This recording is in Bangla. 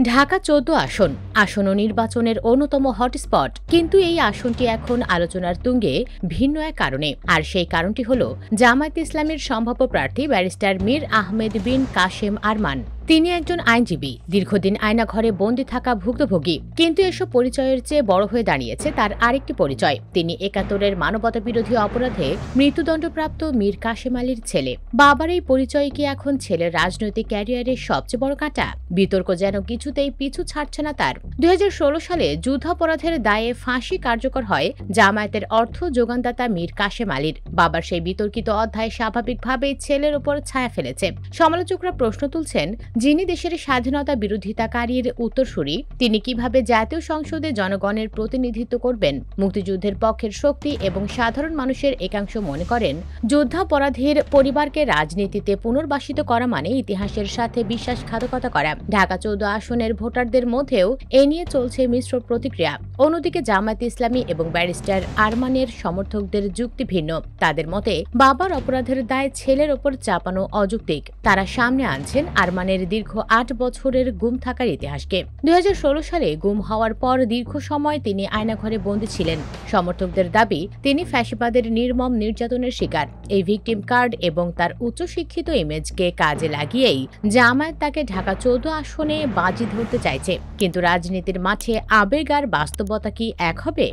ঢাকা ১৪ আসন ও নির্বাচনের অন্যতম হটস্পট, কিন্তু এই আসনটি এখন আলোচনার তুঙ্গে ভিন্ন এক কারণে। আর সেই কারণটি হল জামায়াতে ইসলামের সম্ভাব্য প্রার্থী ব্যারিস্টার মীর আহমেদ বিন কাশেম আরমান। তিনি একজন আইনজীবী, দীর্ঘদিন আয়নাঘরে বন্দী থাকা ভুক্তভোগী। কিন্তু এসব পরিচয়ের চেয়ে বড় হয়ে দাঁড়িয়েছে তার আরেকটি পরিচয়। তিনি ৭১-এর মানবতাবিরোধী অপরাধে মৃত্যুদণ্ডপ্রাপ্ত মীর কাশেম আলীর ছেলে। বাবার এই পরিচয় কি এখন ছেলের রাজনৈতিক ক্যারিয়ারের সবচেয়ে বড় কাঁটা? বিতর্ক যেন কিছুতেই পিছু ছাড়ছে না তার। ২০১৬ সালে যুদ্ধাপরাধের দায়ে ফাঁসি কার্যকর হয় জামায়াতের অর্থ যোগানদাতা মীর কাশেম আলীর। বাবার সেই বিতর্কিত অধ্যায় স্বাভাবিকভাবেই ছেলের ওপর ছায়া ফেলেছে। সমালোচকরা প্রশ্ন তুলছেন, যিনি দেশের স্বাধীনতা বিরোধিতাকারীর উত্তরসূরি, তিনি কিভাবে জাতীয় সংসদে জনগণের প্রতিনিধিত্ব করবেন? মুক্তিযুদ্ধের পক্ষের শক্তি এবং সাধারণ মানুষের একাংশ মনে করেন, যুদ্ধাপরাধীর পরিবারকে রাজনীতিতে পুনর্বাসিত করা মানে ইতিহাসের সাথে বিশ্বাসঘাতকতা করা। ঢাকা ১৪ আসনের ভোটারদের মধ্যেও এ নিয়ে চলছে মিশ্র প্রতিক্রিয়া। অন্যদিকে জামায়াতে ইসলামী এবং ব্যারিস্টার আরমানের সমর্থকদের যুক্তি ভিন্ন। তাদের মতে, বাবার অপরাধের দায় ছেলের ওপর চাপানো অযৌক্তিক। তারা সামনে আনছেন আরমানের দীর্ঘ ৮ বছরের গুম থাকার ইতিহাসকে। ২০১৬ সালে গুম হওয়ার পর দীর্ঘ সময় তিনি আয়নাঘরে বন্দী ছিলেন। সমর্থকদের দাবি, তিনি ফ্যাসিবাদের নির্মম নির্যাতনের শিকার। এই ভিকটিম কার্ড এবং তার উচ্চশিক্ষিত ইমেজকে কাজে লাগিয়েই জামায়াত তাকে ঢাকা ১৪ আসনে বাজি ধরতে চাইছে। কিন্তু রাজনীতির মাঠে আবেগ আর বাস্তবতা কি এক হবে?